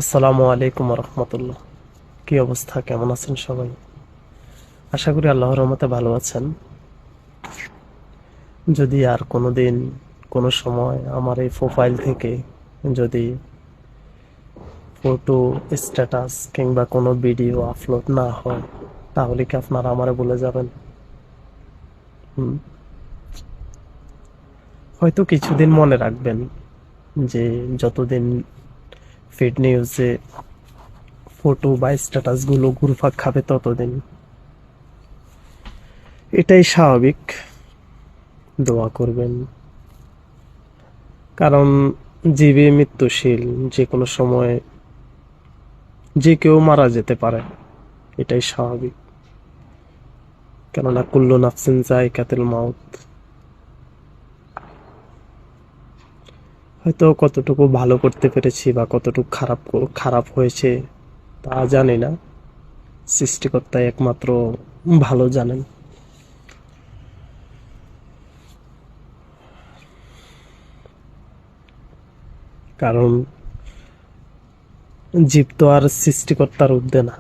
আসসালামু আলাইকুম রহমতুল্লাহ। কি অবস্থা, কেমন আছেন সবাই? আশা করি আল্লাহর রহমতে ভালো আছেন। যদি আর কোনোদিন কোনো সময় আমার এই প্রোফাইল থেকে যদি ফটো, স্ট্যাটাস কিংবা কোনো ভিডিও আপলোড না হয়, তাহলে কি আপনারা আমারে বলে যাবেন? হুম, হয়তো কিছুদিন মনে রাখবেন যে যতদিন ফিড নিউজে ফটো বা স্ট্যাটাসগুলো ঘুরপাক খাবে ততদিন। এটাই স্বাভাবিক। দোয়া করবেন, কারণ জীবে মৃত্যুশীল। যে কোনো সময় যে কেউ মারা যেতে পারে, এটাই স্বাভাবিক। কেননা কুল্লু নাফসিন যায়কাতুল মাউত। হয়তো কতটুকু ভালো করতে পেরেছি বা কতটুকু খারাপ হয়েছে তা জানি না। সৃষ্টিকর্তাই একমাত্র ভালো জানেন। কারণ জীব তো আর সৃষ্টিকর্তার ঊর্ধ্বে না।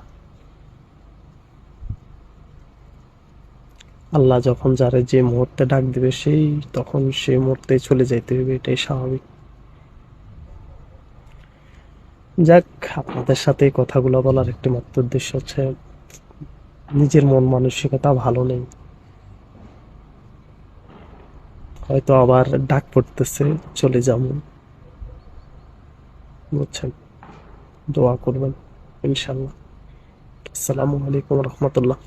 আল্লাহ যখন যারে যে মুহূর্তে ডাক দিবে তখন সেই মুহূর্তে চলে যাইতে হবে, এটাই স্বাভাবিক। যাক, আপনাদের সাথে এই কথাগুলো বলার একটি মাত্র উদ্দেশ্য হচ্ছে নিজের মন মানসিকতা ভালো নেই। হয়তো আবার ডাক পড়তেছে, চলে যাবো, বুঝছেন? দোয়া করবেন ইনশাল্লাহ। আসসালামু আলাইকুম রহমতুল্লাহ।